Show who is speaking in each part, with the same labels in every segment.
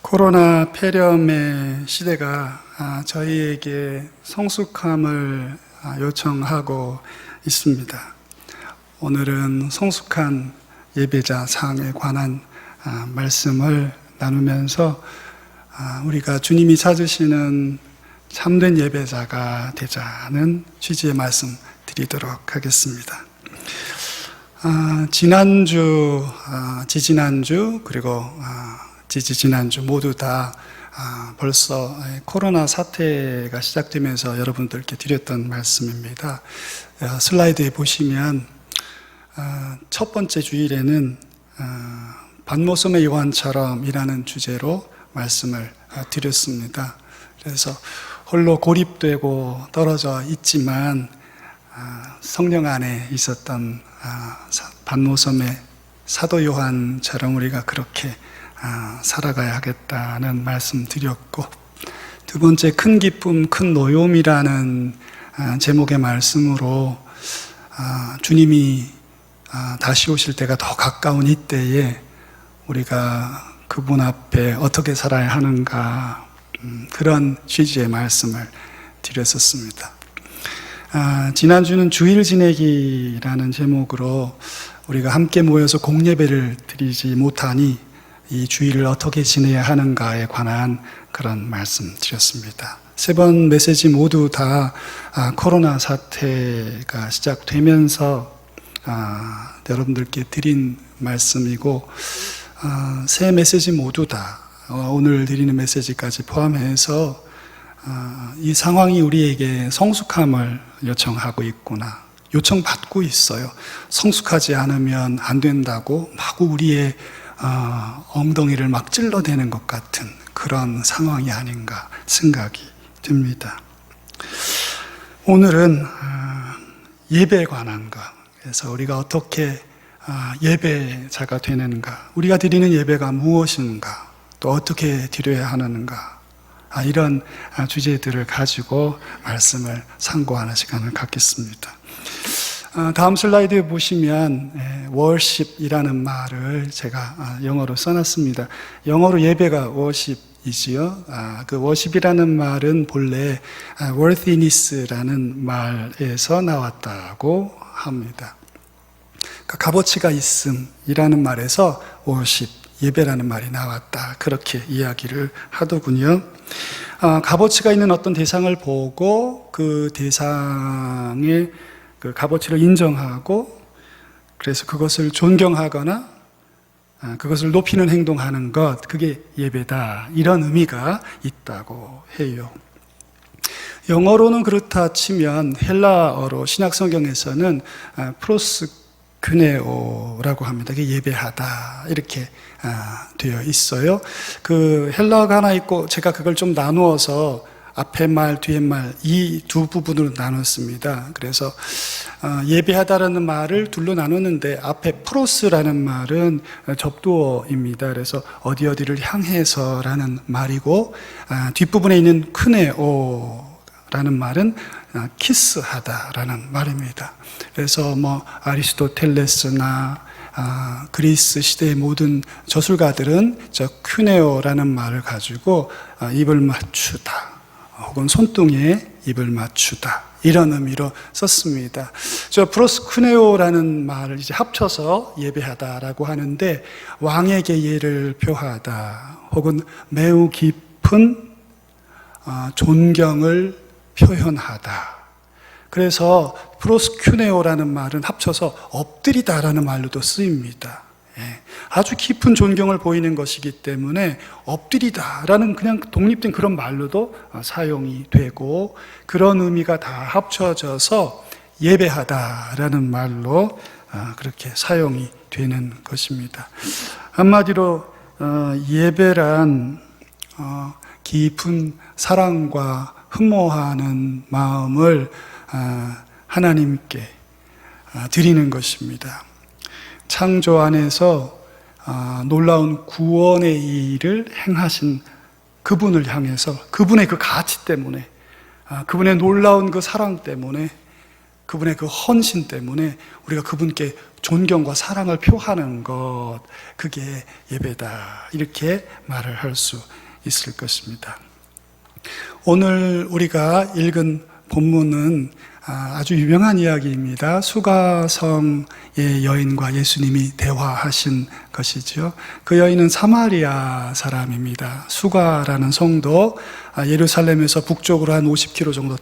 Speaker 1: 코로나 폐렴의 시대가 저희에게 성숙함을 요청하고 있습니다. 오늘은 성숙한 예배자 상에 관한 말씀을 나누면서 우리가 주님이 찾으시는 참된 예배자가 되자는 취지의 말씀 드리도록 하겠습니다. 지난주, 지지난주, 그리고 지지난주 모두 다 벌써 코로나 사태가 시작되면서 여러분들께 드렸던 말씀입니다. 슬라이드에 보시면 첫 번째 주일에는 반모섬의 요한처럼 이라는 주제로 말씀을 드렸습니다. 그래서 홀로 고립되고 떨어져 있지만 성령 안에 있었던 반모섬의 사도 요한처럼 우리가 그렇게 살아가야 하겠다는 말씀 드렸고, 두 번째 큰 기쁨 큰 노염이라는 제목의 말씀으로 주님이 다시 오실 때가 더 가까운 이때에 우리가 그분 앞에 어떻게 살아야 하는가, 그런 취지의 말씀을 드렸었습니다. 지난주는 주일 지내기라는 제목으로 우리가 함께 모여서 공예배를 드리지 못하니 이 주일을 어떻게 지내야 하는가에 관한 그런 말씀 드렸습니다. 세 번 메시지 모두 다 코로나 사태가 시작되면서 여러분들께 드린 말씀이고, 세 메시지 모두 다 오늘 드리는 메시지까지 포함해서 이 상황이 우리에게 성숙함을 요청하고 있구나, 요청받고 있어요. 성숙하지 않으면 안 된다고 마구 우리의 엉덩이를 막 찔러대는 것 같은 그런 상황이 아닌가 생각이 듭니다. 오늘은 예배에 관한 것, 그래서 우리가 어떻게 예배자가 되는가, 우리가 드리는 예배가 무엇인가, 또 어떻게 드려야 하는가, 이런 주제들을 가지고 말씀을 상고하는 시간을 갖겠습니다. 다음 슬라이드에 보시면 worship이라는 말을 제가 영어로 써놨습니다. 영어로 예배가 worship이지요. 그 worship이라는 말은 본래 worthiness라는 말에서 나왔다고 합니다. 그러니까 값어치가 있음이라는 말에서 worship, 예배라는 말이 나왔다, 그렇게 이야기를 하더군요. 값어치가 있는 어떤 대상을 보고 그 대상의 그 값어치를 인정하고, 그래서 그것을 존경하거나 그것을 높이는 행동하는 것, 그게 예배다, 이런 의미가 있다고 해요. 영어로는 그렇다 치면 헬라어로 신약 성경에서는 프로스크네오라고 합니다. 그게 예배하다, 이렇게 되어 있어요. 그 헬라어가 하나 있고 제가 그걸 좀 나누어서 앞에 말, 뒤에 말, 이 두 부분으로 나눴습니다. 그래서 예배하다라는 말을 둘로 나눴는데, 앞에 프로스라는 말은 접두어입니다. 그래서 어디를 향해서라는 말이고, 뒷부분에 있는 크네오라는 말은 키스하다라는 말입니다. 그래서 아리스토텔레스나 그리스 시대의 모든 저술가들은 저 큐네오라는 말을 가지고 입을 맞추다, 혹은 손등에 입을 맞추다, 이런 의미로 썼습니다. 저 프로스크네오라는 말을 이제 합쳐서 예배하다라고 하는데, 왕에게 예를 표하다, 혹은 매우 깊은 존경을 표현하다. 그래서 프로스큐네오라는 말은 합쳐서 엎드리다라는 말로도 쓰입니다. 아주 깊은 존경을 보이는 것이기 때문에 엎드리다라는 그냥 독립된 그런 말로도 사용이 되고, 그런 의미가 다 합쳐져서 예배하다라는 말로 그렇게 사용이 되는 것입니다. 한마디로 예배란 깊은 사랑과 흠모하는 마음을 하나님께 드리는 것입니다. 창조 안에서 놀라운 구원의 일을 행하신 그분을 향해서, 그분의 그 가치 때문에, 그분의 놀라운 그 사랑 때문에 그분의 그 헌신 때문에 우리가 그분께 존경과 사랑을 표하는 것, 그게 예배다. 이렇게 말을 할 수 있을 것입니다. 오늘 우리가 읽은 본문은 아주 유명한 이야기입니다. 수가성의 여인과 예수님이 대화하신 것이죠. 그 여인은 사마리아 사람입니다. 수가라는 성도, 예루살렘에서 북쪽으로 한 50km 정도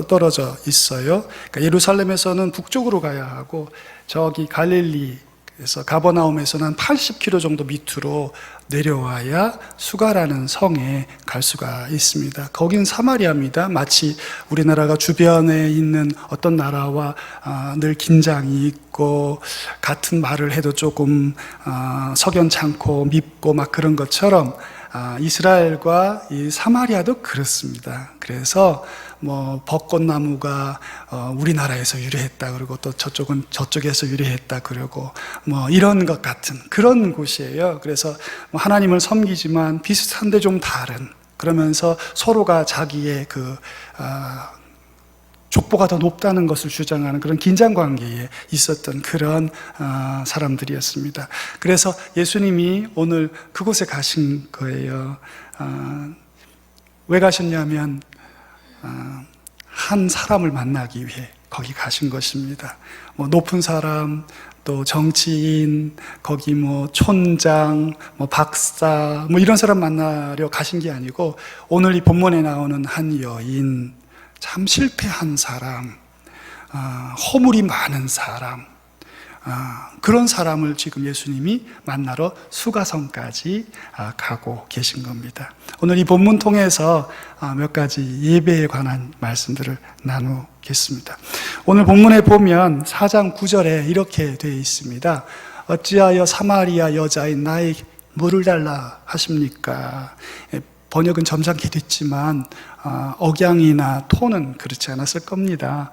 Speaker 1: 떨어져 있어요. 그러니까 예루살렘에서는 북쪽으로 가야 하고, 저기 갈릴리에서 가버나움에서는 한 80km 정도 밑으로 내려와야 수가라는 성에 갈 수가 있습니다. 거긴 사마리아입니다. 마치 우리나라가 주변에 있는 어떤 나라와 늘 긴장이 있고 같은 말을 해도 조금 석연찮고 밉고 막 그런 것처럼 이스라엘과 이 사마리아도 그렇습니다. 그래서 뭐 벚꽃나무가 우리나라에서 유래했다 그러고 또 저쪽은 저쪽에서 유래했다 그러고 뭐 이런 것 같은 그런 곳이에요. 그래서 하나님을 섬기지만 비슷한데 좀 다른, 그러면서 서로가 자기의 그 족보가 더 높다는 것을 주장하는 그런 긴장 관계에 있었던 그런 사람들이었습니다. 그래서 예수님이 오늘 그곳에 가신 거예요. 왜 가셨냐면 한 사람을 만나기 위해 거기 가신 것입니다. 뭐 높은 사람, 또 정치인, 거기 뭐 촌장, 뭐 박사, 뭐 이런 사람 만나려 가신 게 아니고, 오늘 이 본문에 나오는 한 여인, 참 실패한 사람, 허물이 많은 사람, 그런 사람을 지금 예수님이 만나러 수가성까지 가고 계신 겁니다. 오늘 이 본문 통해서 몇 가지 예배에 관한 말씀들을 나누겠습니다. 오늘 본문에 보면 4장 9절에 이렇게 되어 있습니다. 어찌하여 사마리아 여자인 나에게 물을 달라 하십니까? 번역은 점잖게 됐지만 억양이나 톤은 그렇지 않았을 겁니다.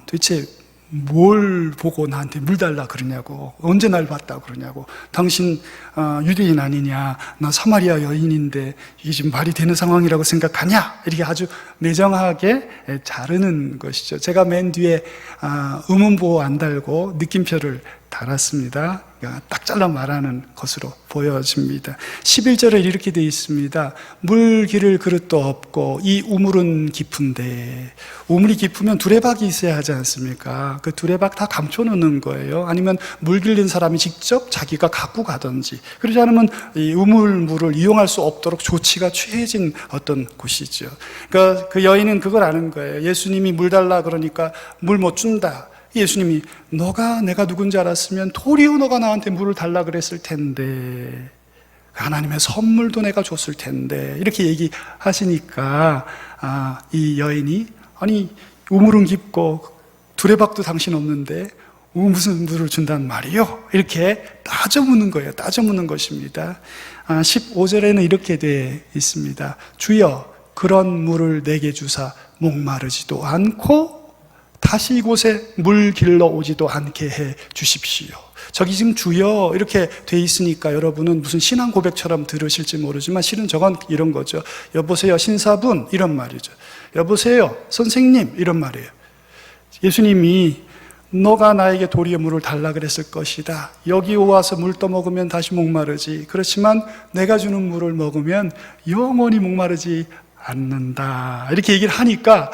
Speaker 1: 도대체 뭘 보고 나한테 물 달라 그러냐고, 언제 날 봤다고 그러냐고, 당신 유대인 아니냐, 나 사마리아 여인인데 이게 지금 말이 되는 상황이라고 생각하냐, 이렇게 아주 매정하게 자르는 것이죠. 제가 맨 뒤에 의문보호 안 달고 느낌표를 달았습니다. 딱 잘라 말하는 것으로 보여집니다. 11절에 이렇게 되어 있습니다. 물 기를 그릇도 없고 이 우물은 깊은데, 우물이 깊으면 두레박이 있어야 하지 않습니까? 그 두레박 다 감춰놓는 거예요. 아니면 물 길린 사람이 직접 자기가 갖고 가든지, 그러지 않으면 이 우물물을 이용할 수 없도록 조치가 취해진 어떤 곳이죠. 그러니까 그 여인은 그걸 아는 거예요. 예수님이 물 달라 그러니까 물 못 준다. 예수님이 너가 내가 누군지 알았으면 도리어 너가 나한테 물을 달라 그랬을 텐데, 하나님의 선물도 내가 줬을 텐데, 이렇게 얘기하시니까 이 여인이, 아니 우물은 깊고 두레박도 당신 없는데 무슨 물을 준단 말이요? 이렇게 따져 묻는 거예요. 따져 묻는 것입니다. 15절에는 이렇게 되어 있습니다. 주여 그런 물을 내게 주사 목마르지도 않고 다시 이곳에 물 길러 오지도 않게 해 주십시오. 저기 지금 주여 이렇게 돼 있으니까 여러분은 무슨 신앙 고백처럼 들으실지 모르지만 실은 저건 이런 거죠. 여보세요 신사분, 이런 말이죠. 여보세요 선생님, 이런 말이에요. 예수님이 너가 나에게 도리어 물을 달라 그랬을 것이다. 여기 와서 물 떠먹으면 다시 목마르지. 그렇지만 내가 주는 물을 먹으면 영원히 목마르지 않는다. 이렇게 얘기를 하니까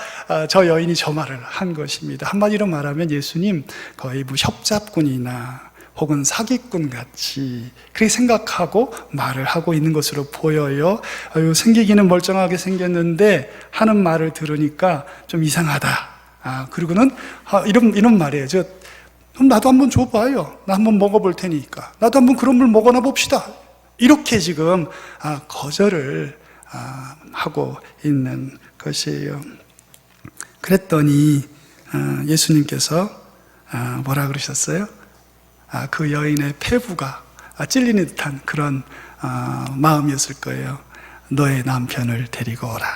Speaker 1: 저 여인이 저 말을 한 것입니다. 한마디로 말하면 예수님 거의 뭐 협잡꾼이나 혹은 사기꾼 같이 그렇게 생각하고 말을 하고 있는 것으로 보여요. 생기기는 멀쩡하게 생겼는데 하는 말을 들으니까 좀 이상하다. 그리고는 이런 말이에요. 그럼 나도 한번 줘봐요. 나 한번 먹어볼 테니까. 나도 한번 그런 물 먹어나 봅시다. 이렇게 지금 거절을 하고 있는 것이에요. 그랬더니 예수님께서 뭐라 그러셨어요? 그 여인의 폐부가 찔리는 듯한 그런 마음이었을 거예요. 너의 남편을 데리고 오라.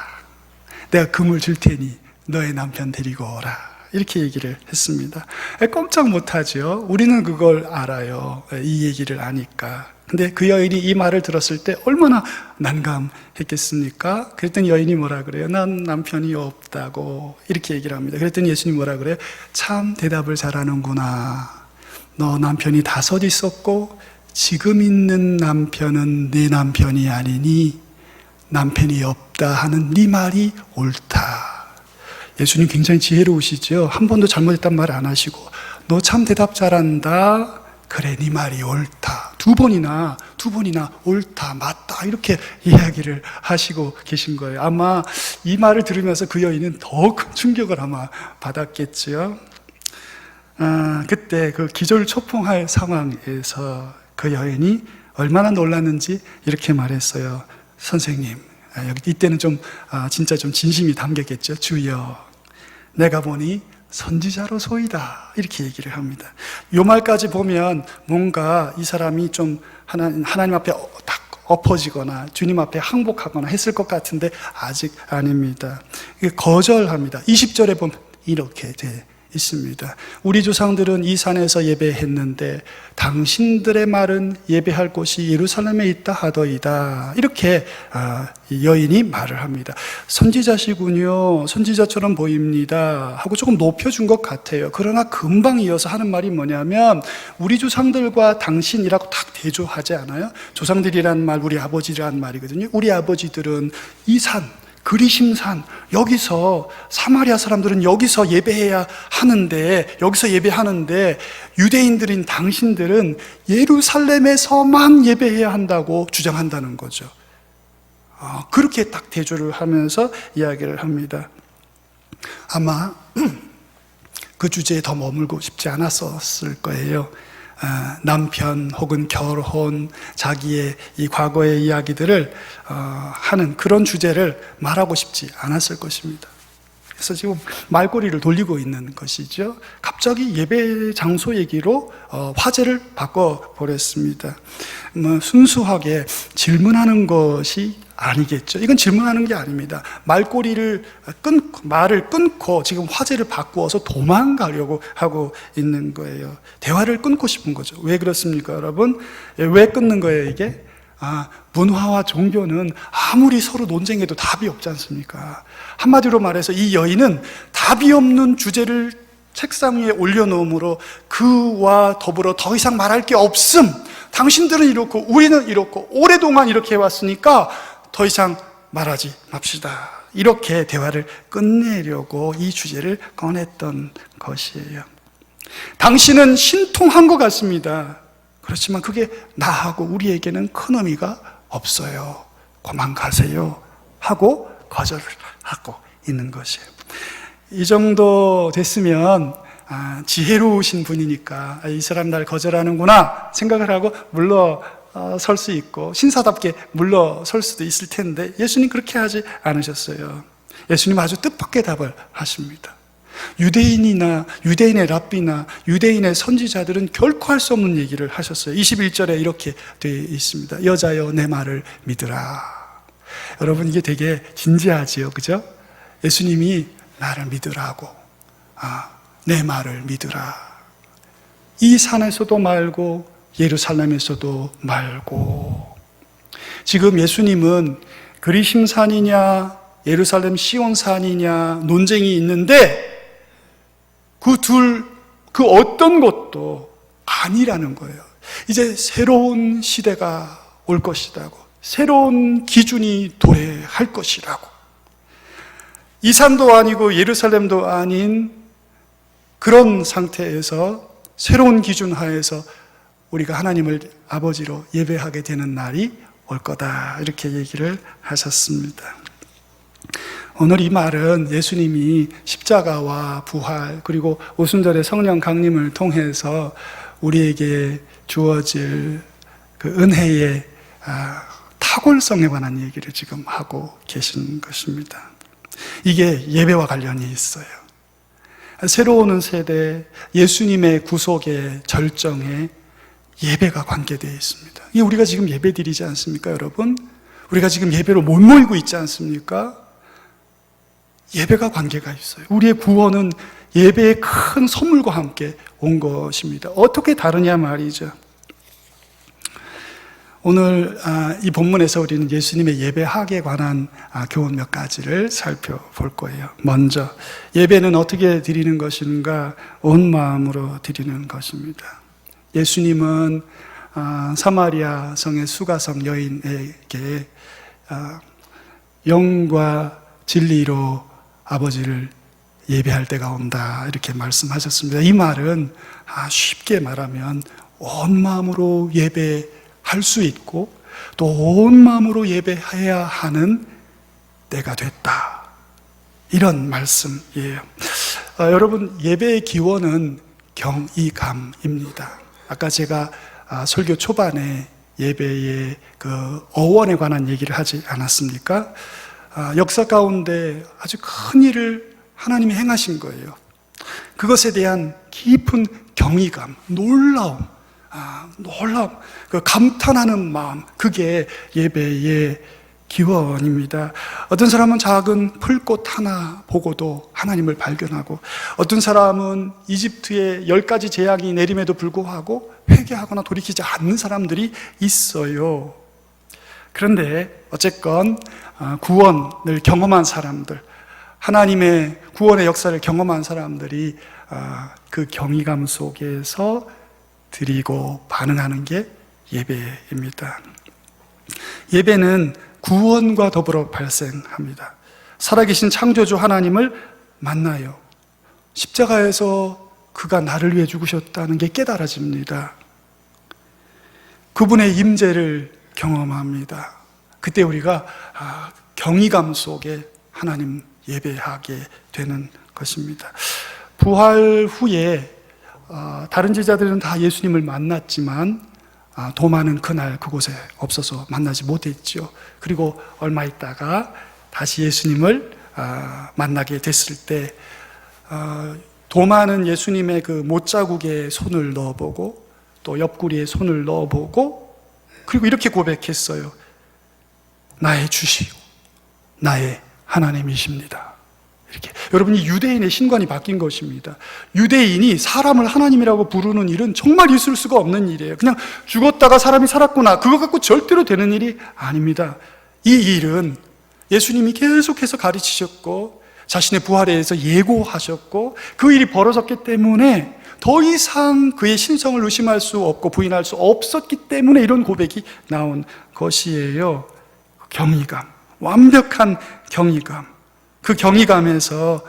Speaker 1: 내가 금을 줄 테니 너의 남편 데리고 오라. 이렇게 얘기를 했습니다. 꼼짝 못하죠. 우리는 그걸 알아요. 이 얘기를 아니까. 근데 그 여인이 이 말을 들었을 때 얼마나 난감했겠습니까? 그랬더니 여인이 뭐라 그래요? 난 남편이 없다고 이렇게 얘기를 합니다. 그랬더니 예수님 뭐라 그래요? 참 대답을 잘하는구나. 너 남편이 5 있었고 지금 있는 남편은 네 남편이 아니니 남편이 없다 하는 네 말이 옳다. 예수님 굉장히 지혜로우시죠? 한 번도 잘못했단 말 안 하시고 너 참 대답 잘한다. 그래, 네 말이 옳다. 두 번이나 옳다, 맞다 이렇게 이야기를 하시고 계신 거예요. 아마 이 말을 들으면서 그 여인은 더 큰 충격을 아마 받았겠죠. 그때 그 기절초풍할 상황에서 그 여인이 얼마나 놀랐는지 이렇게 말했어요. 선생님, 여기 이때는 좀 진짜 좀 진심이 담겼겠죠. 주여, 내가 보니 선지자로소이다 이렇게 얘기를 합니다. 요 말까지 보면 뭔가 이 사람이 좀 하나님 앞에 딱 엎어지거나 주님 앞에 항복하거나 했을 것 같은데 아직 아닙니다. 거절합니다. 20절에 보면 이렇게 돼 있습니다. 우리 조상들은 이 산에서 예배했는데 당신들의 말은 예배할 곳이 예루살렘에 있다 하더이다. 이렇게 여인이 말을 합니다. 선지자시군요. 선지자처럼 보입니다. 하고 조금 높여준 것 같아요. 그러나 금방 이어서 하는 말이 뭐냐면 우리 조상들과 당신이라고 딱 대조하지 않아요? 조상들이란 말, 우리 아버지란 말이거든요. 우리 아버지들은 이 산, 그리심산, 여기서 사마리아 사람들은 여기서 예배해야 하는데, 여기서 예배하는데 유대인들인 당신들은 예루살렘에서만 예배해야 한다고 주장한다는 거죠. 그렇게 딱 대조를 하면서 이야기를 합니다. 아마 그 주제에 더 머물고 싶지 않았었을 거예요. 남편 혹은 결혼, 자기의 이 과거의 이야기들을 하는 그런 주제를 말하고 싶지 않았을 것입니다. 그래서 지금 말꼬리를 돌리고 있는 것이죠. 갑자기 예배 장소 얘기로 화제를 바꿔버렸습니다. 순수하게 질문하는 것이 아니겠죠. 이건 질문하는 게 아닙니다. 말을 끊고 지금 화제를 바꾸어서 도망가려고 하고 있는 거예요. 대화를 끊고 싶은 거죠. 왜 그렇습니까, 여러분? 왜 끊는 거예요, 이게? 문화와 종교는 아무리 서로 논쟁해도 답이 없지 않습니까? 한마디로 말해서 이 여인은 답이 없는 주제를 책상 위에 올려놓음으로 그와 더불어 더 이상 말할 게 없음. 당신들은 이렇고 우리는 이렇고 오랫동안 이렇게 해왔으니까 더 이상 말하지 맙시다. 이렇게 대화를 끝내려고 이 주제를 꺼냈던 것이에요. 당신은 신통한 것 같습니다. 그렇지만 그게 나하고 우리에게는 큰 의미가 없어요. 그만 가세요 하고 거절을 하고 있는 것이에요. 이 정도 됐으면 지혜로우신 분이니까 이 사람 날 거절하는구나 생각을 하고 물러설 수 있고 신사답게 물러설 수도 있을 텐데 예수님 그렇게 하지 않으셨어요. 예수님 아주 뜻밖의 답을 하십니다. 유대인의 랍비나 유대인의 선지자들은 결코 할 수 없는 얘기를 하셨어요. 21절에 이렇게 되어 있습니다. 여자여 내 말을 믿으라. 여러분 이게 되게 진지하지요, 그죠? 예수님이 나를 믿으라고, 내 말을 믿으라. 이 산에서도 말고 예루살렘에서도 말고. 지금 예수님은 그리심산이냐 예루살렘 시온산이냐 논쟁이 있는데 그 어떤 것도 아니라는 거예요. 이제 새로운 시대가 올 것이라고, 새로운 기준이 도래할 것이라고. 이 산도 아니고 예루살렘도 아닌 그런 상태에서 새로운 기준 하에서 우리가 하나님을 아버지로 예배하게 되는 날이 올 거다, 이렇게 얘기를 하셨습니다. 오늘 이 말은 예수님이 십자가와 부활 그리고 오순절의 성령 강림을 통해서 우리에게 주어질 그 은혜의 탁월성에 관한 얘기를 지금 하고 계신 것입니다. 이게 예배와 관련이 있어요. 새로 오는 세대 예수님의 구속의 절정에 예배가 관계되어 있습니다. 이게 우리가 지금 예배 드리지 않습니까, 여러분? 우리가 지금 예배로 못 모이고 있지 않습니까? 예배가 관계가 있어요. 우리의 구원은 예배의 큰 선물과 함께 온 것입니다. 어떻게 다르냐 말이죠. 오늘 이 본문에서 우리는 예수님의 예배학에 관한 교훈 몇 가지를 살펴볼 거예요. 먼저 예배는 어떻게 드리는 것인가? 온 마음으로 드리는 것입니다. 예수님은 사마리아 성의 수가성 여인에게 영과 진리로 아버지를 예배할 때가 온다 이렇게 말씀하셨습니다. 이 말은 쉽게 말하면 온 마음으로 예배할 수 있고 또 온 마음으로 예배해야 하는 때가 됐다, 이런 말씀이에요. 여러분, 예배의 기원은 경이감입니다. 아까 제가 설교 초반에 예배의 그 어원에 관한 얘기를 하지 않았습니까? 역사 가운데 아주 큰 일을 하나님이 행하신 거예요. 그것에 대한 깊은 경이감, 놀라움, 그 감탄하는 마음, 그게 예배의 기원입니다. 어떤 사람은 작은 풀꽃 하나 보고도 하나님을 발견하고, 어떤 사람은 이집트의 10가지 재앙이 내림에도 불구하고 회개하거나 돌이키지 않는 사람들이 있어요. 그런데 어쨌건 구원을 경험한 사람들, 하나님의 구원의 역사를 경험한 사람들이 그 경이감 속에서 드리고 반응하는 게 예배입니다. 예배는 구원과 더불어 발생합니다. 살아계신 창조주 하나님을 만나요. 십자가에서 그가 나를 위해 죽으셨다는 게 깨달아집니다. 그분의 임재를 경험합니다. 그때 우리가 경이감 속에 하나님 예배하게 되는 것입니다. 부활 후에 다른 제자들은 다 예수님을 만났지만 도마는 그날 그곳에 없어서 만나지 못했죠. 그리고 얼마 있다가 다시 예수님을 만나게 됐을 때 도마는 예수님의 그 못자국에 손을 넣어보고 또 옆구리에 손을 넣어보고 그리고 이렇게 고백했어요. 나의 주시오, 나의 하나님이십니다. 이렇게. 여러분이 유대인의 신관이 바뀐 것입니다. 유대인이 사람을 하나님이라고 부르는 일은 정말 있을 수가 없는 일이에요. 그냥 죽었다가 사람이 살았구나, 그거 갖고 절대로 되는 일이 아닙니다. 이 일은 예수님이 계속해서 가르치셨고 자신의 부활에 대해서 예고하셨고 그 일이 벌어졌기 때문에 더 이상 그의 신성을 의심할 수 없고 부인할 수 없었기 때문에 이런 고백이 나온 것이에요. 경이감, 완벽한 경이감, 그 경이감에서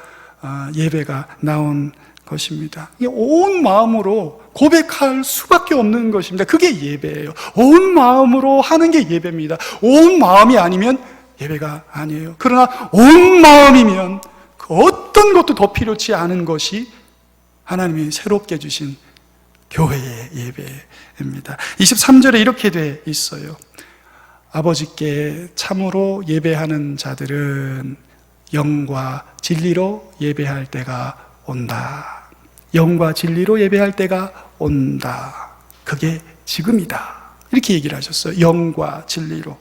Speaker 1: 예배가 나온 것입니다. 온 마음으로 고백할 수밖에 없는 것입니다. 그게 예배예요. 온 마음으로 하는 게 예배입니다. 온 마음이 아니면 예배가 아니에요. 그러나 온 마음이면 그 어떤 것도 더 필요치 않은 것이 하나님이 새롭게 주신 교회의 예배입니다. 23절에 이렇게 돼 있어요. 아버지께 참으로 예배하는 자들은 영과 진리로 예배할 때가 온다. 영과 진리로 예배할 때가 온다. 그게 지금이다. 이렇게 얘기를 하셨어요. 영과 진리로.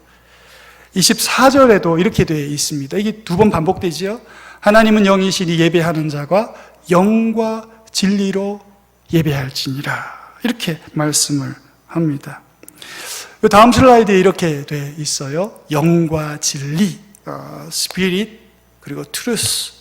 Speaker 1: 24절에도 이렇게 되어 있습니다. 이게 2번 반복되지요. 하나님은 영이시니 예배하는 자가 영과 진리로 예배할지니라. 이렇게 말씀을 합니다. 다음 슬라이드에 이렇게 되어 있어요. 영과 진리, 스피릿, 그리고 트루스.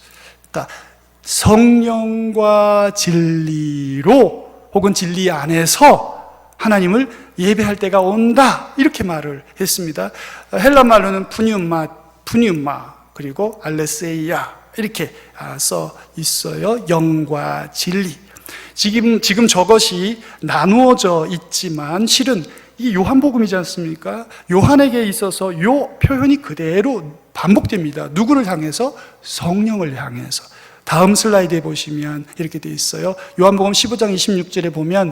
Speaker 1: 그러니까 성령과 진리로 혹은 진리 안에서 하나님을 예배할 때가 온다. 이렇게 말을 했습니다. 헬라 말로는 푸뉴마 그리고 알레세이아 이렇게 써 있어요. 영과 진리. 지금 저것이 나누어져 있지만 실은 이 요한복음이지 않습니까? 요한에게 있어서 이 표현이 그대로 반복됩니다. 누구를 향해서? 성령을 향해서. 다음 슬라이드에 보시면 이렇게 되어 있어요. 요한복음 15장 26절에 보면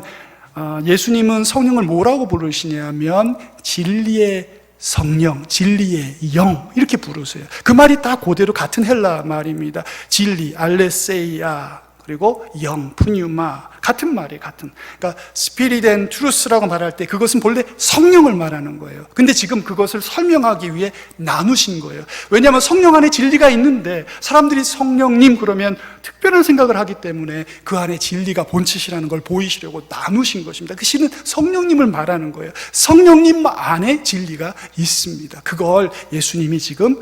Speaker 1: 예수님은 성령을 뭐라고 부르시냐면 진리의 성령, 진리의 영 이렇게 부르세요. 그 말이 다 그대로 같은 헬라 말입니다. 진리, 알레세이아, 그리고 영, 푸뉴마. 같은 말이에요, 같은. 그러니까 Spirit and Truth라고 말할 때 그것은 본래 성령을 말하는 거예요. 근데 지금 그것을 설명하기 위해 나누신 거예요. 왜냐하면 성령 안에 진리가 있는데 사람들이 성령님 그러면 특별한 생각을 하기 때문에 그 안에 진리가 본chất이라는 걸 보이시려고 나누신 것입니다. 그 시는 성령님을 말하는 거예요. 성령님 안에 진리가 있습니다. 그걸 예수님이 지금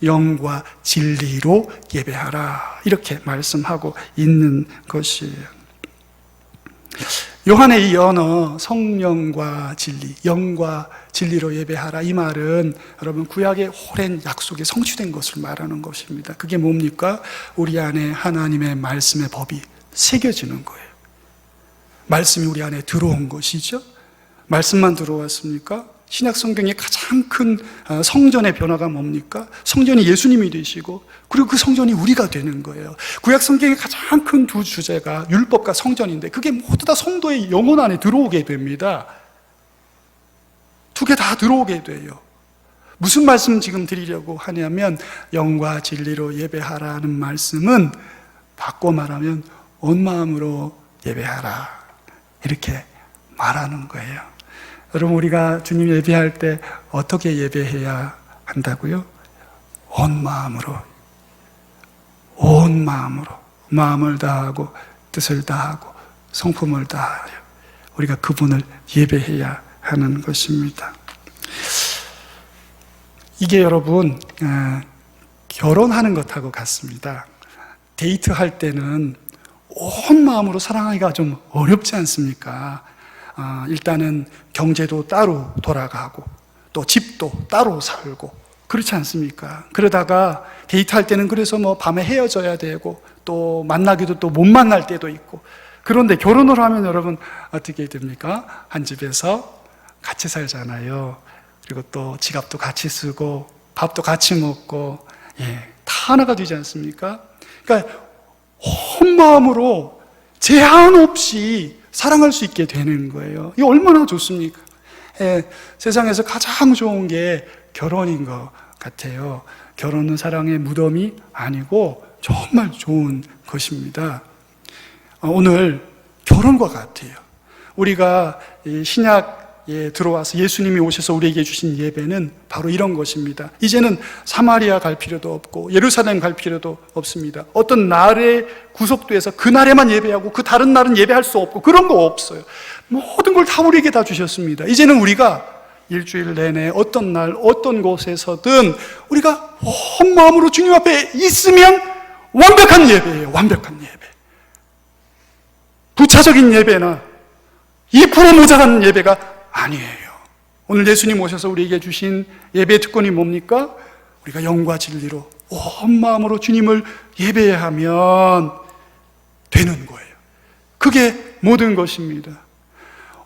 Speaker 1: 영과 진리로 예배하라 이렇게 말씀하고 있는 것이에요. 요한의 이 언어 성령과 진리, 영과 진리로 예배하라 이 말은 여러분 구약의 오랜 약속이 성취된 것을 말하는 것입니다. 그게 뭡니까? 우리 안에 하나님의 말씀의 법이 새겨지는 거예요. 말씀이 우리 안에 들어온 것이죠. 말씀만 들어왔습니까? 신약 성경의 가장 큰 성전의 변화가 뭡니까? 성전이 예수님이 되시고 그리고 그 성전이 우리가 되는 거예요. 구약 성경의 가장 큰 두 주제가 율법과 성전인데 그게 모두 다 성도의 영혼 안에 들어오게 됩니다. 두 개 다 들어오게 돼요. 무슨 말씀 지금 드리려고 하냐면 영과 진리로 예배하라는 말씀은 바꿔 말하면 온 마음으로 예배하라 이렇게 말하는 거예요. 여러분 우리가 주님 예배할 때 어떻게 예배해야 한다고요? 온 마음으로 마음을 다하고 뜻을 다하고 성품을 다하여 우리가 그분을 예배해야 하는 것입니다. 이게 여러분 결혼하는 것하고 같습니다. 데이트할 때는 온 마음으로 사랑하기가 좀 어렵지 않습니까? 일단은 경제도 따로 돌아가고 또 집도 따로 살고 그렇지 않습니까? 그러다가 데이트할 때는 그래서 뭐 밤에 헤어져야 되고 또 만나기도 또 못 만날 때도 있고 그런데 결혼을 하면 여러분 어떻게 됩니까? 한 집에서 같이 살잖아요. 그리고 또 지갑도 같이 쓰고 밥도 같이 먹고 다 하나가 되지 않습니까? 그러니까 온 마음으로 제한 없이 사랑할 수 있게 되는 거예요. 이게 얼마나 좋습니까? 세상에서 가장 좋은 게 결혼인 것 같아요. 결혼은 사랑의 무덤이 아니고 정말 좋은 것입니다. 오늘 결혼과 같아요. 우리가 신약에 들어와서 예수님이 오셔서 우리에게 주신 예배는 바로 이런 것입니다. 이제는 사마리아 갈 필요도 없고 예루살렘 갈 필요도 없습니다. 어떤 날에 구속돼서 그 날에만 예배하고 그 다른 날은 예배할 수 없고 그런 거 없어요. 모든 걸 다 우리에게 다 주셨습니다. 이제는 우리가 일주일 내내 어떤 날 어떤 곳에서든 우리가 온 마음으로 주님 앞에 있으면 완벽한 예배예요. 완벽한 예배. 부차적인 예배나 2% 모자란 예배가 아니에요. 오늘 예수님 오셔서 우리에게 주신 예배 특권이 뭡니까? 우리가 영과 진리로 온 마음으로 주님을 예배하면 되는 거예요. 그게 모든 것입니다.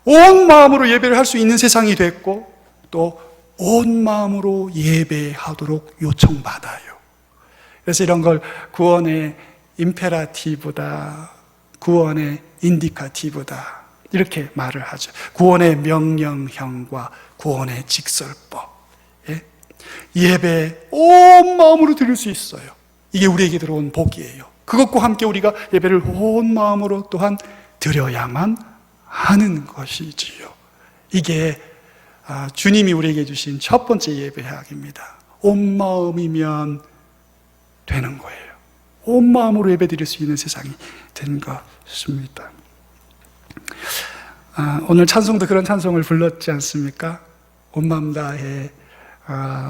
Speaker 1: 온 마음으로 예배를 할 수 있는 세상이 됐고 또 온 마음으로 예배하도록 요청받아요. 그래서 이런 걸 구원의 임페라티브다, 구원의 인디카티브다 이렇게 말을 하죠. 구원의 명령형과 구원의 직설법. 예배 온 마음으로 드릴 수 있어요. 이게 우리에게 들어온 복이에요. 그것과 함께 우리가 예배를 온 마음으로 또한 드려야만 하는 것이지요. 이게 주님이 우리에게 주신 첫 번째 예배학입니다. 온 마음이면 되는 거예요. 온 마음으로 예배 드릴 수 있는 세상이 된 것입니다. 오늘 찬송도 그런 찬송을 불렀지 않습니까? 온 마음 다해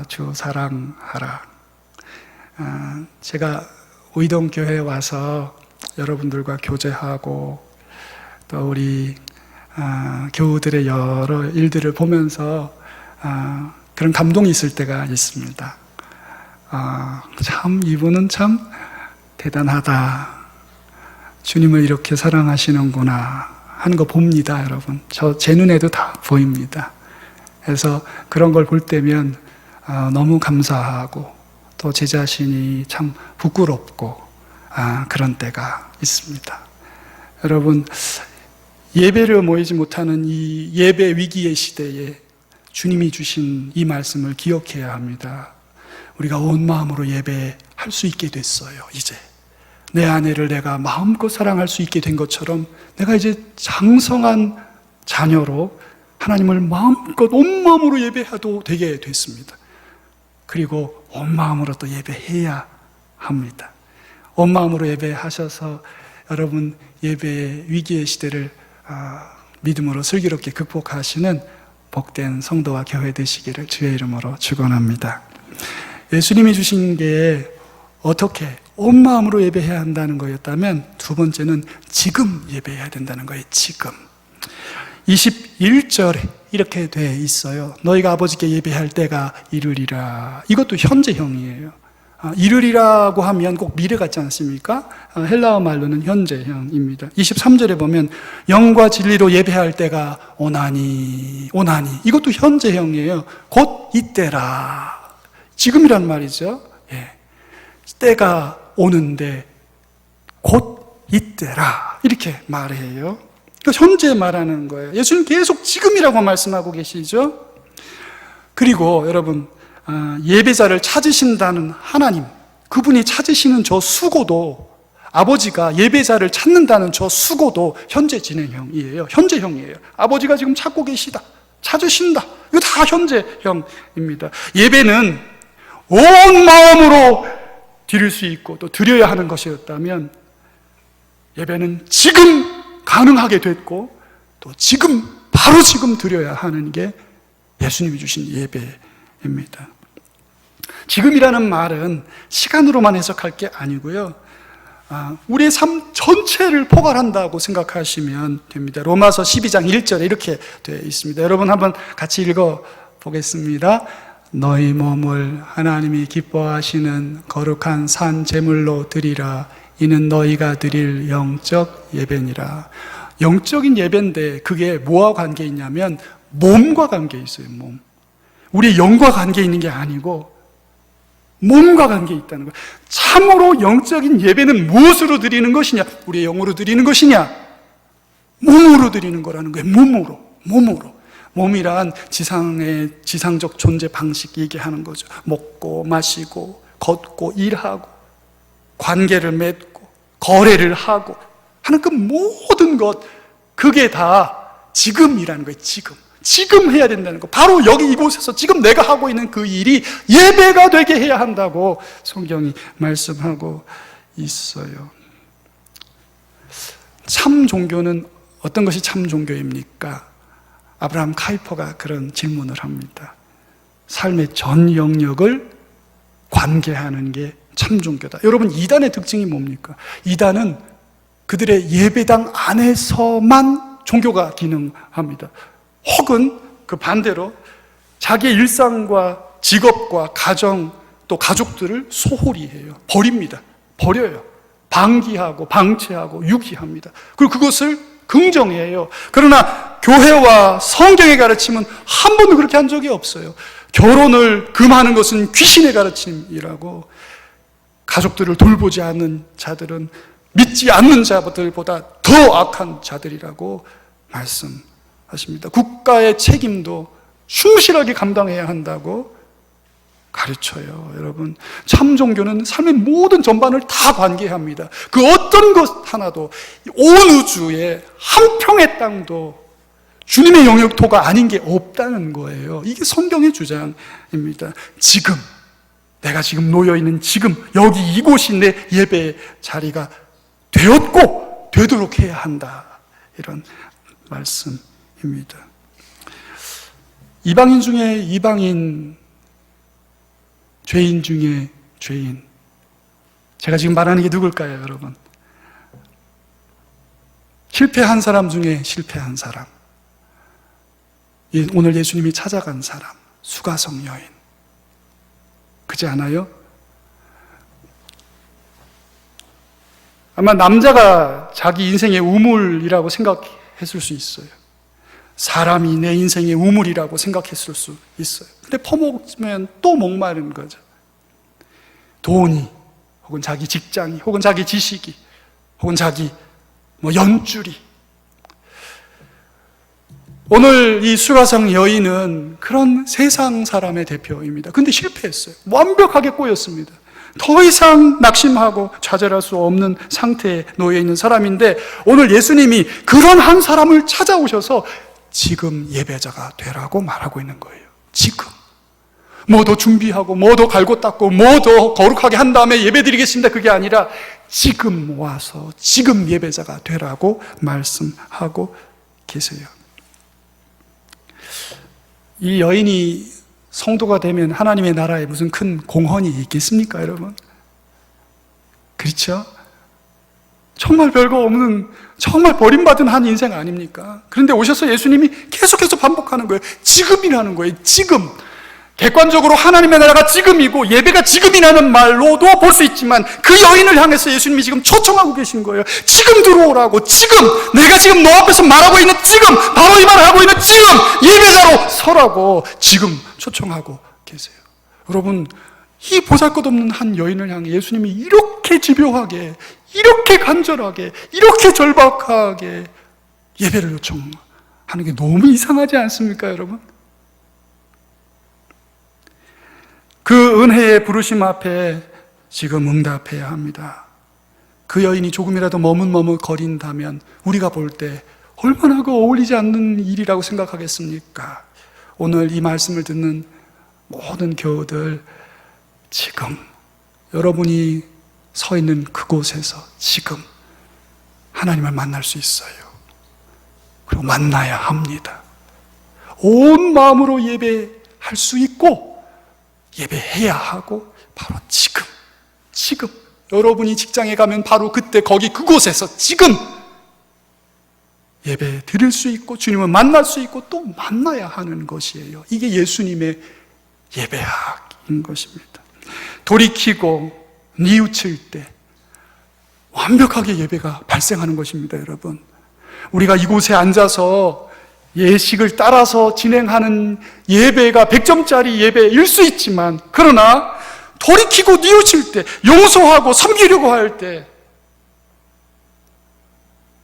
Speaker 1: 주 사랑하라. 제가 의동교회에 와서 여러분들과 교제하고 또 우리 교우들의 여러 일들을 보면서 그런 감동이 있을 때가 있습니다. 참 이분은 참 대단하다. 주님을 이렇게 사랑하시는구나 하는 거 봅니다, 여러분. 제 눈에도 다 보입니다. 그래서 그런 걸 볼 때면 너무 감사하고 또 제 자신이 참 부끄럽고 그런 때가 있습니다. 여러분, 예배를 모이지 못하는 이 예배 위기의 시대에 주님이 주신 이 말씀을 기억해야 합니다. 우리가 온 마음으로 예배할 수 있게 됐어요, 이제. 내 아내를 내가 마음껏 사랑할 수 있게 된 것처럼 내가 이제 장성한 자녀로 하나님을 마음껏 온 마음으로 예배해도 되게 됐습니다. 그리고 온 마음으로 또 예배해야 합니다. 온 마음으로 예배하셔서 여러분 예배의 위기의 시대를 믿음으로 슬기롭게 극복하시는 복된 성도와 교회 되시기를 주의 이름으로 축원합니다. 예수님이 주신 게 어떻게 온 마음으로 예배해야 한다는 거였다면, 두 번째는 지금 예배해야 된다는 거예요. 지금. 21절에 이렇게 돼 있어요. 너희가 아버지께 예배할 때가 이르리라. 이것도 현재형이에요. 이르리라고 하면 꼭 미래 같지 않습니까? 헬라어 말로는 현재형입니다. 23절에 보면 영과 진리로 예배할 때가 오나니. 이것도 현재형이에요. 곧 이때라. 지금이란 말이죠. 예. 때가 오는데 곧 이때라. 이렇게 말해요. 그러니까 현재 말하는 거예요. 예수님 계속 지금이라고 말씀하고 계시죠. 그리고 여러분, 예배자를 찾으신다는 하나님, 그분이 찾으시는 저 수고도, 아버지가 예배자를 찾는다는 저 수고도 현재 진행형이에요. 현재형이에요. 아버지가 지금 찾고 계시다, 찾으신다. 이거 다 현재형입니다. 예배는 온 마음으로 드릴 수 있고 또 드려야 하는 것이었다면, 예배는 지금 가능하게 됐고 또 지금, 바로 지금 드려야 하는 게 예수님이 주신 예배입니다. 지금이라는 말은 시간으로만 해석할 게 아니고요, 우리의 삶 전체를 포괄한다고 생각하시면 됩니다. 로마서 12장 1절에 이렇게 되어 있습니다. 여러분 한번 같이 읽어 보겠습니다. 너희 몸을 하나님이 기뻐하시는 거룩한 산 제물로 드리라. 이는 너희가 드릴 영적 예배니라. 영적인 예배인데 그게 뭐와 관계 있냐면 몸과 관계 있어요. 몸. 우리의 영과 관계 있는 게 아니고 몸과 관계 있다는 거예요. 참으로 영적인 예배는 무엇으로 드리는 것이냐? 우리의 영으로 드리는 것이냐? 몸으로 드리는 거라는 거예요. 몸으로. 몸이란 지상적 존재 방식 얘기하는 거죠. 먹고 마시고 걷고 일하고 관계를 맺고 거래를 하고 하는 그 모든 것, 그게 다 지금이라는 거예요. 지금 해야 된다는 거. 바로 여기 이곳에서 지금 내가 하고 있는 그 일이 예배가 되게 해야 한다고 성경이 말씀하고 있어요. 참 종교는 어떤 것이 참 종교입니까? 아브라함 카이퍼가 그런 질문을 합니다. 삶의 전 영역을 관계하는 게 참 종교다. 여러분, 이단의 특징이 뭡니까? 이단은 그들의 예배당 안에서만 종교가 기능합니다. 혹은 그 반대로 자기의 일상과 직업과 가정 또 가족들을 소홀히 해요. 버려요. 방기하고 방치하고 유기합니다. 그리고 그것을 긍정해요. 그러나 교회와 성경의 가르침은 한 번도 그렇게 한 적이 없어요. 결혼을 금하는 것은 귀신의 가르침이라고, 가족들을 돌보지 않는 자들은 믿지 않는 자들보다 더 악한 자들이라고 말씀하십니다. 국가의 책임도 충실하게 감당해야 한다고 가르쳐요. 여러분, 참 종교는 삶의 모든 전반을 다 관계합니다. 그 어떤 것 하나도, 온 우주에 한 평의 땅도 주님의 영역토가 아닌 게 없다는 거예요. 이게 성경의 주장입니다. 지금, 내가 지금 놓여있는 지금, 여기 이곳이 내 예배 자리가 되었고 되도록 해야 한다. 이런 말씀입니다. 이방인 중에 이방인, 죄인 중에 죄인. 제가 지금 말하는 게 누굴까요, 여러분? 실패한 사람 중에 실패한 사람. 오늘 예수님이 찾아간 사람, 수가성 여인. 그렇지 않아요? 아마 남자가 자기 인생의 우물이라고 생각했을 수 있어요. 사람이 내 인생의 우물이라고 생각했을 수 있어요. 근데 퍼먹으면 또 목마른 거죠. 돈이, 혹은 자기 직장이, 혹은 자기 지식이, 혹은 자기 연줄이. 오늘 이 수가성 여인은 그런 세상 사람의 대표입니다. 근데 실패했어요. 완벽하게 꼬였습니다. 더 이상 낙심하고 좌절할 수 없는 상태에 놓여 있는 사람인데 오늘 예수님이 그런 한 사람을 찾아오셔서 지금 예배자가 되라고 말하고 있는 거예요. 지금. 뭐 더 준비하고 뭐 더 갈고 닦고 뭐 더 거룩하게 한 다음에 예배 드리겠습니다. 그게 아니라 지금 와서 지금 예배자가 되라고 말씀하고 계세요. 이 여인이 성도가 되면 하나님의 나라에 무슨 큰 공헌이 있겠습니까, 여러분? 그렇죠? 정말 별거 없는, 정말 버림받은 한 인생 아닙니까? 그런데 오셔서 예수님이 계속해서 반복하는 거예요. 지금이라는 거예요. 지금. 객관적으로 하나님의 나라가 지금이고 예배가 지금이라는 말로도 볼 수 있지만 그 여인을 향해서 예수님이 지금 초청하고 계신 거예요. 지금 들어오라고. 지금 내가 지금 너 앞에서 말하고 있는 지금 바로 이 말을 하고 있는 지금 예배자로 서라고 지금 초청하고 계세요. 여러분, 이 보잘것없는 한 여인을 향해 예수님이 이렇게 집요하게, 이렇게 간절하게, 이렇게 절박하게 예배를 요청하는 게 너무 이상하지 않습니까, 여러분? 그 은혜의 부르심 앞에 지금 응답해야 합니다. 그 여인이 조금이라도 머뭇머뭇거린다면 우리가 볼 때 얼마나 그 어울리지 않는 일이라고 생각하겠습니까? 오늘 이 말씀을 듣는 모든 교우들, 지금 여러분이 서 있는 그곳에서 지금 하나님을 만날 수 있어요. 그리고 만나야 합니다. 온 마음으로 예배할 수 있고 예배해야 하고 바로 지금 여러분이 직장에 가면 바로 그때 거기 그곳에서 지금 예배 드릴 수 있고 주님을 만날 수 있고 또 만나야 하는 것이에요. 이게 예수님의 예배학인 것입니다. 돌이키고 뉘우칠 때 완벽하게 예배가 발생하는 것입니다, 여러분. 우리가 이곳에 앉아서 예식을 따라서 진행하는 예배가 100점짜리 예배일 수 있지만 그러나 돌이키고 뉘우칠 때, 용서하고 섬기려고 할 때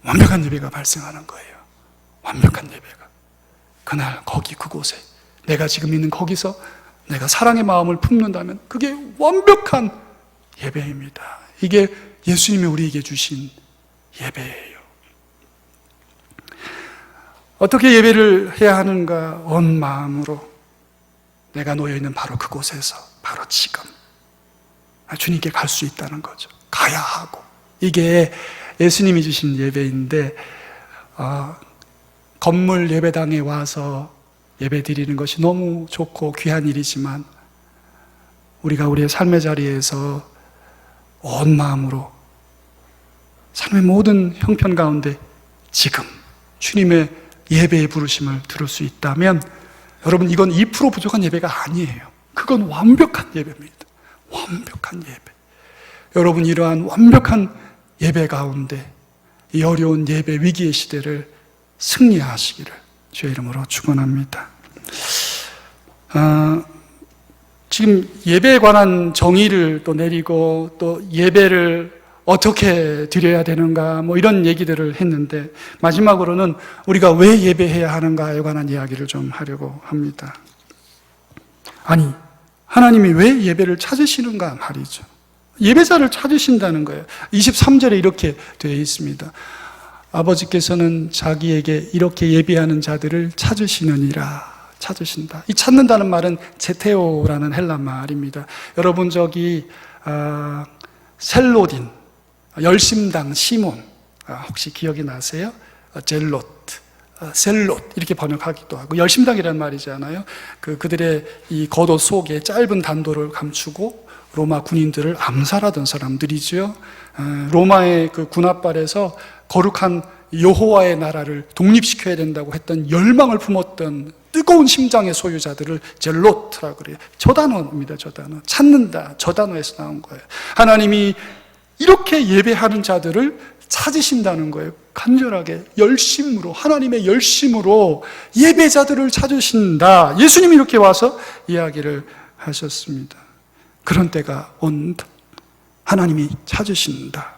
Speaker 1: 완벽한 예배가 발생하는 거예요. 완벽한 예배가. 그날 거기 그곳에 내가 지금 있는 거기서 내가 사랑의 마음을 품는다면 그게 완벽한 예배입니다. 이게 예수님이 우리에게 주신 예배예요. 어떻게 예배를 해야 하는가? 온 마음으로 내가 놓여있는 바로 그곳에서 바로 지금 주님께 갈 수 있다는 거죠. 가야 하고. 이게 예수님이 주신 예배인데 건물 예배당에 와서 예배 드리는 것이 너무 좋고 귀한 일이지만 우리가 우리의 삶의 자리에서 온 마음으로 삶의 모든 형편 가운데 지금 주님의 예배의 부르심을 들을 수 있다면 여러분, 이건 2% 부족한 예배가 아니에요. 그건 완벽한 예배입니다. 완벽한 예배. 여러분, 이러한 완벽한 예배 가운데 이 어려운 예배 위기의 시대를 승리하시기를 주의 이름으로 축원합니다. 지금 예배에 관한 정의를 또 내리고 또 예배를 어떻게 드려야 되는가 이런 얘기들을 했는데 마지막으로는 우리가 왜 예배해야 하는가에 관한 이야기를 좀 하려고 합니다. 아니, 하나님이 왜 예배를 찾으시는가 말이죠. 예배자를 찾으신다는 거예요. 23절에 이렇게 되어 있습니다. 아버지께서는 자기에게 이렇게 예배하는 자들을 찾으시느니라. 찾으신다. 이 찾는다는 말은 제테오라는 헬라 말입니다. 여러분, 저기 셀로딘, 열심당 시몬, 혹시 기억이 나세요? 젤롯, 셀롯 이렇게 번역하기도 하고, 열심당이라는 말이잖아요. 그들의 이 겉옷 속에 짧은 단도를 감추고 로마 군인들을 암살하던 사람들이죠. 로마의 그 군합발에서 거룩한 여호와의 나라를 독립시켜야 된다고 했던 열망을 품었던 뜨거운 심장의 소유자들을 젤로트라고 그래요. 저 단어입니다. 저 단어. 찾는다. 저 단어에서 나온 거예요. 하나님이 이렇게 예배하는 자들을 찾으신다는 거예요. 간절하게, 열심으로, 하나님의 열심으로 예배자들을 찾으신다. 예수님이 이렇게 와서 이야기를 하셨습니다. 그런 때가 온다. 하나님이 찾으신다.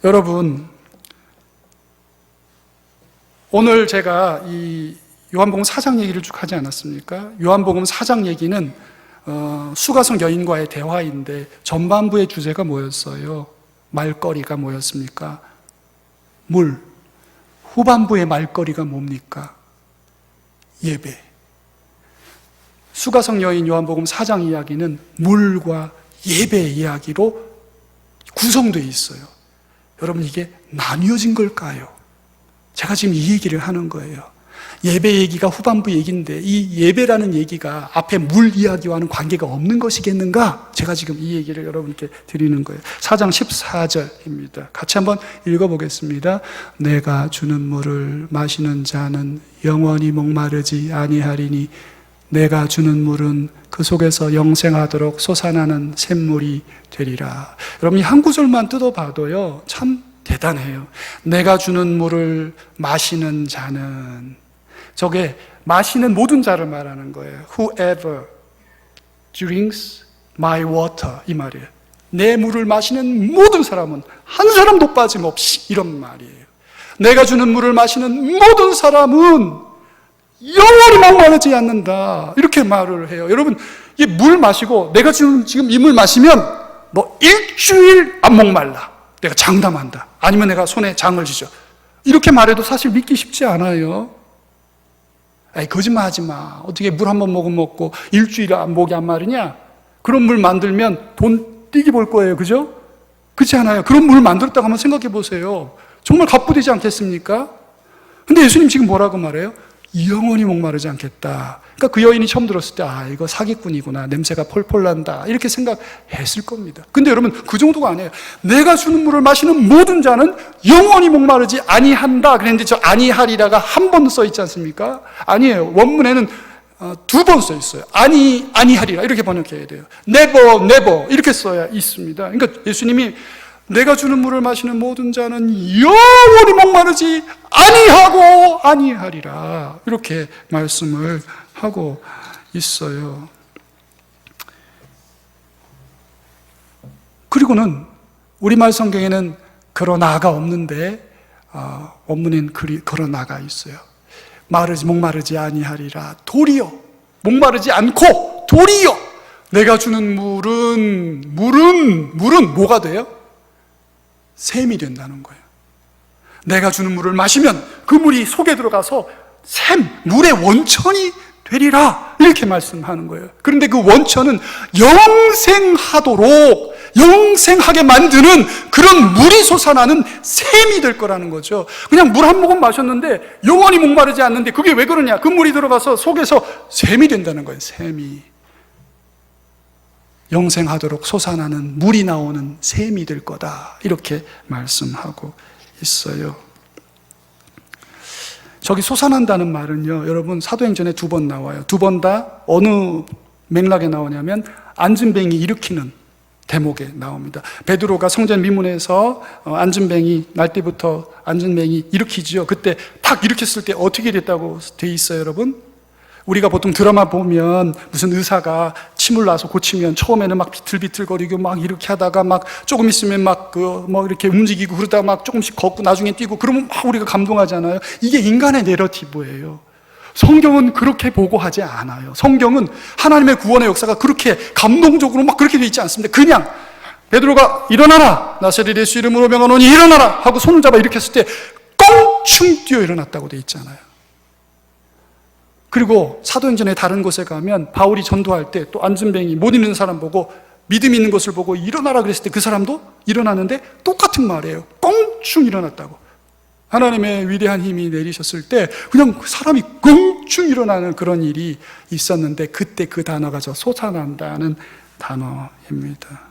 Speaker 1: 여러분, 오늘 제가 이 요한복음 4장 얘기를 쭉 하지 않았습니까? 요한복음 4장 얘기는 수가성 여인과의 대화인데 전반부의 주제가 뭐였어요? 말거리가 뭐였습니까? 물. 후반부의 말거리가 뭡니까? 예배. 수가성 여인 요한복음 4장 이야기는 물과 예배 이야기로 구성되어 있어요. 여러분, 이게 나뉘어진 걸까요? 제가 지금 이 얘기를 하는 거예요. 예배 얘기가 후반부 얘기인데 이 예배라는 얘기가 앞에 물 이야기와는 관계가 없는 것이겠는가? 제가 지금 이 얘기를 여러분께 드리는 거예요. 4장 14절입니다. 같이 한번 읽어보겠습니다. 내가 주는 물을 마시는 자는 영원히 목마르지 아니하리니 내가 주는 물은 그 속에서 영생하도록 솟아나는 샘물이 되리라. 여러분, 이 한 구절만 뜯어봐도요 참 대단해요. 내가 주는 물을 마시는 자는, 저게 마시는 모든 자를 말하는 거예요. Whoever drinks my water, 이 말이에요. 내 물을 마시는 모든 사람은 한 사람도 빠짐없이, 이런 말이에요. 내가 주는 물을 마시는 모든 사람은 영원히 목마르지 않는다, 이렇게 말을 해요. 여러분, 이 물 마시고 내가 지금 이 물 마시면 너 일주일 안 목말라, 내가 장담한다, 아니면 내가 손에 장을 지죠, 이렇게 말해도 사실 믿기 쉽지 않아요. 에이, 거짓말하지 마. 어떻게 물 한 번 먹고 일주일 목이 안 마르냐? 그런 물 만들면 돈 띄기 볼 거예요, 그죠? 그렇지 않아요? 그런 물 만들었다고 한번 생각해 보세요. 정말 갑부되지 않겠습니까? 근데 예수님 지금 뭐라고 말해요? 영원히 목마르지 않겠다. 그러니까 그 여인이 처음 들었을 때, 아, 이거 사기꾼이구나, 냄새가 폴폴 난다, 이렇게 생각했을 겁니다. 근데 여러분, 그 정도가 아니에요. 내가 주는 물을 마시는 모든 자는 영원히 목마르지 아니한다 그랬는데, 저 아니하리라가 한 번 써 있지 않습니까? 아니에요. 원문에는 두 번 써 있어요. 아니하리라, 이렇게 번역해야 돼요. never 이렇게 써야 있습니다. 그러니까 예수님이 내가 주는 물을 마시는 모든 자는 영원히 목마르지 아니하리라, 이렇게 말씀을 하고 있어요. 그리고는 우리말 성경에는 그러나가 없는데 원문엔 그러나가 있어요. 목마르지 아니하리라. 도리어 목마르지 않고 도리어 내가 주는 물은 뭐가 돼요? 샘이 된다는 거예요. 내가 주는 물을 마시면 그 물이 속에 들어가서 물의 원천이 되리라, 이렇게 말씀하는 거예요. 그런데 그 원천은 영생하게 만드는 그런 물이 솟아나는 샘이 될 거라는 거죠. 그냥 물 한 모금 마셨는데 영원히 목마르지 않는데, 그게 왜 그러냐? 그 물이 들어가서 속에서 샘이 된다는 거예요. 샘이 영생하도록 솟아나는 물이 나오는 샘이 될 거다, 이렇게 말씀하고 있어요. 저기 솟아난다는 말은요, 여러분, 사도행전에 2번 나와요. 2번 다 어느 맥락에 나오냐면 안진뱅이 일으키는 대목에 나옵니다. 베드로가 성전 미문에서 안진뱅이, 날때부터 안진뱅이 일으키죠. 그때 탁 일으켰을 때 어떻게 됐다고 돼 있어요, 여러분? 우리가 보통 드라마 보면 무슨 의사가 침을 놔서 고치면 처음에는 막 비틀비틀거리고 막 이렇게 하다가 막 조금 있으면 막 이렇게 움직이고, 그러다가 막 조금씩 걷고 나중에 뛰고, 그러면 막 우리가 감동하잖아요. 이게 인간의 내러티브예요. 성경은 그렇게 보고하지 않아요. 성경은 하나님의 구원의 역사가 그렇게 감동적으로 막 그렇게 돼 있지 않습니다. 그냥 베드로가 일어나라, 나사렛 예수 이름으로 명하노니 일어나라 하고 손을 잡아 일으켰을 때 껑충 뛰어 일어났다고 돼 있잖아요. 그리고 사도행전의 다른 곳에 가면 바울이 전도할 때 또 안진뱅이 못 있는 사람 보고, 믿음 있는 것을 보고 일어나라 그랬을 때 그 사람도 일어나는데 똑같은 말이에요. 껑충 일어났다고. 하나님의 위대한 힘이 내리셨을 때 그냥 사람이 껑충 일어나는 그런 일이 있었는데, 그때 그 단어가 저 솟아난다는 단어입니다.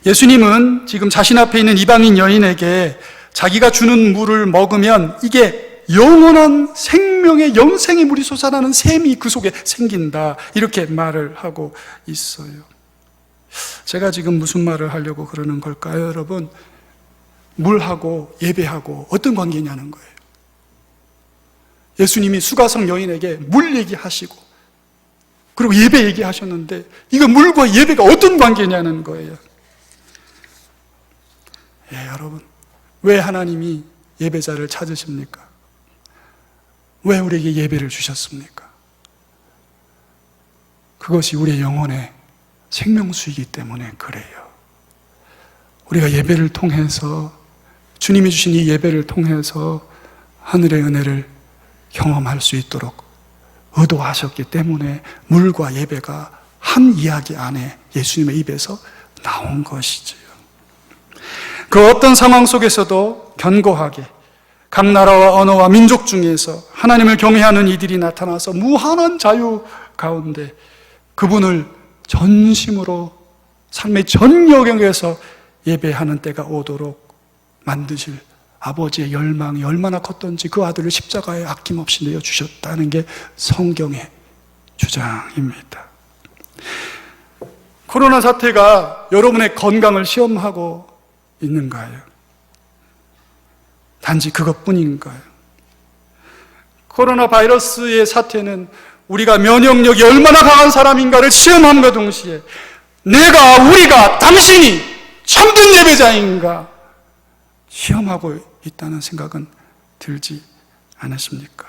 Speaker 1: 예수님은 지금 자신 앞에 있는 이방인 여인에게 자기가 주는 물을 먹으면 이게 영원한 생명의 영생의 물이 솟아나는 샘이 그 속에 생긴다, 이렇게 말을 하고 있어요. 제가 지금 무슨 말을 하려고 그러는 걸까요, 여러분? 물하고 예배하고 어떤 관계냐는 거예요. 예수님이 수가성 여인에게 물 얘기하시고 그리고 예배 얘기하셨는데, 이거 물과 예배가 어떤 관계냐는 거예요. 여러분, 왜 하나님이 예배자를 찾으십니까? 왜 우리에게 예배를 주셨습니까? 그것이 우리의 영혼의 생명수이기 때문에 그래요. 우리가 예배를 통해서, 주님이 주신 이 예배를 통해서 하늘의 은혜를 경험할 수 있도록 의도하셨기 때문에 물과 예배가 한 이야기 안에 예수님의 입에서 나온 것이지요. 그 어떤 상황 속에서도 견고하게 각 나라와 언어와 민족 중에서 하나님을 경외하는 이들이 나타나서 무한한 자유 가운데 그분을 전심으로 삶의 전 영역에서 예배하는 때가 오도록 만드실 아버지의 열망이 얼마나 컸던지 그 아들을 십자가에 아낌없이 내어주셨다는 게 성경의 주장입니다. 코로나 사태가 여러분의 건강을 시험하고 있는가요? 단지 그것뿐인가요? 코로나 바이러스의 사태는 우리가 면역력이 얼마나 강한 사람인가를 시험함과 동시에 우리가, 당신이 참된 예배자인가 시험하고 있다는 생각은 들지 않으십니까?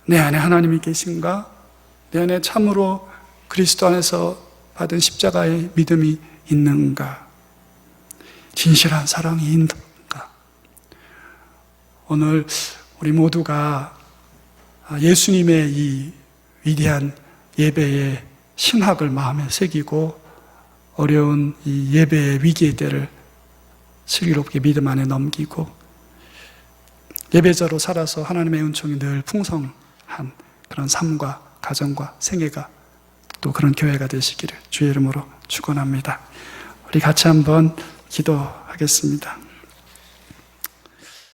Speaker 1: 내 안에 하나님이 계신가? 내 안에 참으로 그리스도 안에서 받은 십자가의 믿음이 있는가? 진실한 사랑이 있는가? 오늘 우리 모두가 예수님의 이 위대한 예배의 신학을 마음에 새기고 어려운 이 예배의 위기의 때를 슬기롭게 믿음 안에 넘기고 예배자로 살아서 하나님의 은총이 늘 풍성한 그런 삶과 가정과 생애가 또 그런 교회가 되시기를 주의 이름으로 축원합니다. 우리 같이 한번 기도하겠습니다.